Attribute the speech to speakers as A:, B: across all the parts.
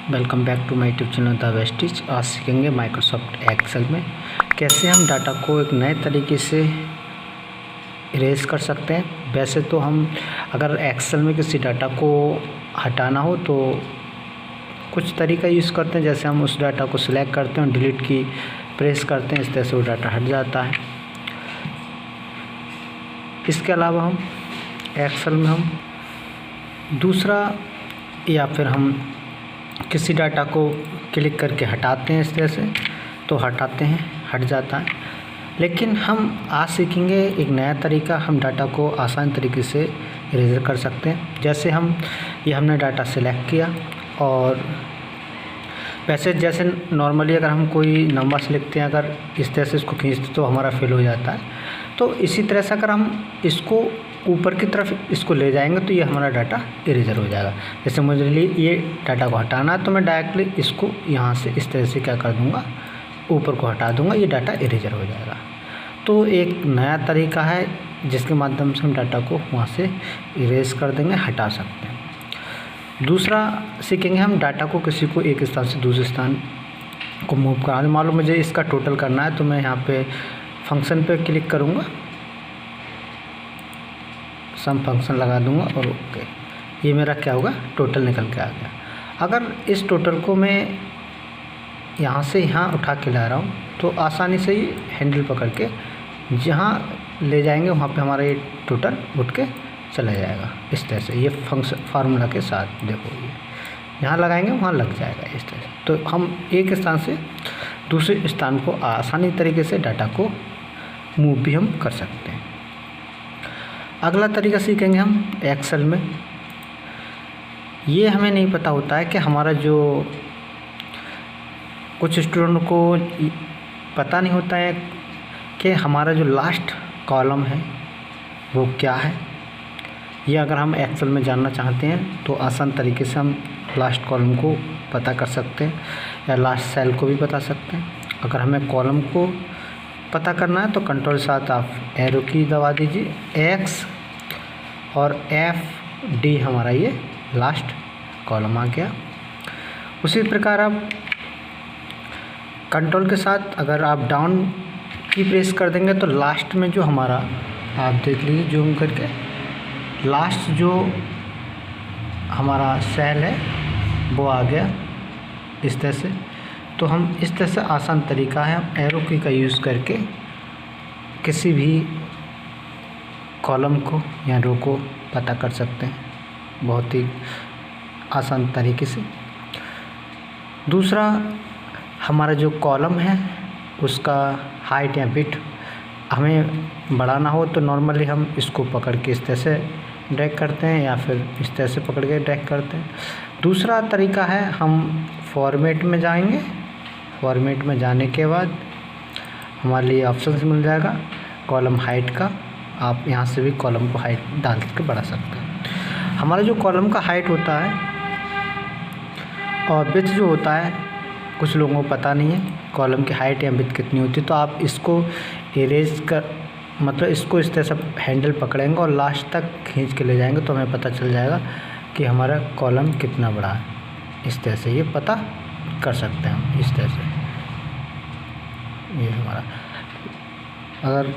A: Welcome back to my YouTube channel the vestiges. आज सीखेंगे Microsoft Excel में कैसे हम डाटा को एक नए तरीके से इरेज कर सकते हैं। वैसे तो हम अगर एक्सेल में किसी डाटा को हटाना हो तो कुछ तरीका यूज़ करते हैं, जैसे हम उस डाटा को सिलेक्ट करते हैं, डिलीट की प्रेस करते हैं, इस तरह से वो डाटा हट जाता है। इसके अलावा हम एक्सेल में हम दूसरा या फिर हम किसी डाटा को क्लिक करके हटाते हैं, इस तरह से तो हटाते हैं, हट जाता है। लेकिन हम आज सीखेंगे एक नया तरीका, हम डाटा को आसान तरीके से इरेज़र कर सकते हैं। जैसे हमने डाटा सेलेक्ट किया और वैसे जैसे नॉर्मली अगर हम कोई नंबर्स लिखते हैं, अगर इस तरह से इसको खींचते तो हमारा फिल हो जाता है। तो इसी तरह से अगर हम इसको ऊपर की तरफ इसको ले जाएंगे तो ये हमारा डाटा इरेजर हो जाएगा। जैसे मुझे ये डाटा को हटाना है तो मैं डायरेक्टली इसको यहाँ से इस तरह से क्या कर दूँगा, ऊपर को हटा दूँगा, ये डाटा इरेजर हो जाएगा। तो एक नया तरीका है जिसके माध्यम से हम डाटा को वहाँ से इरेज कर देंगे, हटा सकते हैं। दूसरा सीखेंगे हम डाटा को किसी को एक स्थान से दूसरे स्थान को मूव कराना। मान लो मुझे इसका टोटल करना है तो मैं यहाँ पे फंक्शन पे क्लिक करूँगा, सम फंक्शन लगा दूँगा और ओके, ये मेरा क्या होगा, टोटल निकल के आ गया। अगर इस टोटल को मैं यहाँ से यहाँ उठा के ला रहा हूँ तो आसानी से ही हैंडल पकड़ के जहाँ ले जाएंगे वहाँ पे हमारा ये टोटल उठ के चला जाएगा। इस तरह से ये फंक्शन फार्मूला के साथ देखो, ये यहाँ लगाएंगे वहाँ लग जाएगा इस तरह से। तो हम एक स्थान से दूसरे स्थान को आसानी तरीके से डाटा को मूव भी हम कर सकते हैं। अगला तरीका सीखेंगे हम एक्सेल में। ये हमें नहीं पता होता है कि हमारा जो कुछ स्टूडेंट को पता नहीं होता है कि हमारा जो लास्ट कॉलम है वो क्या है। ये अगर हम एक्सेल में जानना चाहते हैं तो आसान तरीके से हम लास्ट कॉलम को पता कर सकते हैं या लास्ट सेल को भी बता सकते हैं। अगर हमें कॉलम को पता करना है तो कंट्रोल साथ आप एरो की दबा दीजिए, एक्स और FD हमारा ये लास्ट कॉलम आ गया। उसी प्रकार आप कंट्रोल के साथ अगर आप डाउन की प्रेस कर देंगे तो लास्ट में जो हमारा, आप देख लीजिए जूम करके, लास्ट जो हमारा सेल है वो आ गया इस तरह से। तो हम इस तरह से आसान तरीका है, हम एरो की का यूज़ करके किसी भी कॉलम को या रो को पता कर सकते हैं, बहुत ही आसान तरीके से। दूसरा, हमारा जो कॉलम है उसका हाइट या विड्थ हमें बढ़ाना हो तो नॉर्मली हम इसको पकड़ के इस तरह से ड्रैग करते हैं या फिर इस तरह से पकड़ के ड्रैग करते हैं। दूसरा तरीका है, हम फॉर्मेट में जाएंगे, फॉर्मेट में जाने के बाद हमारे लिए ऑप्शन मिल जाएगा कॉलम हाइट का। आप यहाँ से भी कॉलम को हाइट डाल के बढ़ा सकते हैं। हमारा जो कॉलम का हाइट होता है और विड्थ जो होता है, कुछ लोगों को पता नहीं है कॉलम की हाइट या विड्थ कितनी होती है। तो आप इसको इरेज कर, मतलब इसको इस तरह से हैंडल पकड़ेंगे और लास्ट तक खींच के ले जाएंगे तो हमें पता चल जाएगा कि हमारा कॉलम कितना बड़ा है। इस तरह से ये पता कर सकते हैं हम, इस तरह से ये हमारा, अगर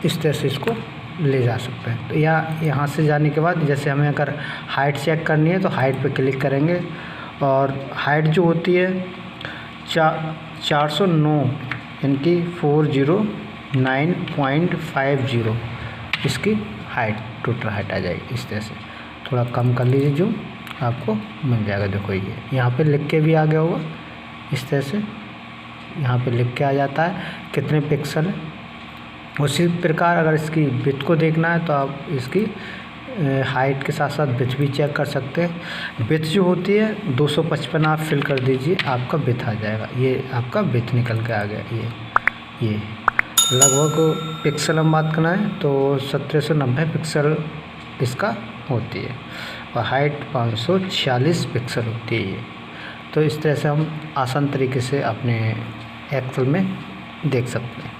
A: इस तरह से इसको ले जा सकते हैं। तो यहाँ से जाने के बाद जैसे हमें अगर हाइट चेक करनी है तो हाइट पे क्लिक करेंगे और हाइट जो होती है 409 यानी कि 409.50 इसकी हाइट, टोटल हाइट आ जाएगी। इस तरह से थोड़ा कम कर लीजिए जो आपको मिल जाएगा। देखो ये यहाँ पे लिख के भी आ गया होगा, इस तरह से यहाँ पे लिख के आ जाता है कितने पिक्सल है। उसी प्रकार अगर इसकी विड्थ को देखना है तो आप इसकी हाइट के साथ साथ विड्थ भी चेक कर सकते हैं। विड्थ जो होती है 255 आप फिल कर दीजिए, आपका विड्थ आ जाएगा। ये आपका विड्थ निकल के आ गया। ये लगभग पिक्सल हम बात करना है तो 1790 पिक्सल इसका होती है और हाइट 546 पिक्सल होती है ये। तो इस तरह से हम आसान तरीके से अपने एक्सेल में देख सकते हैं।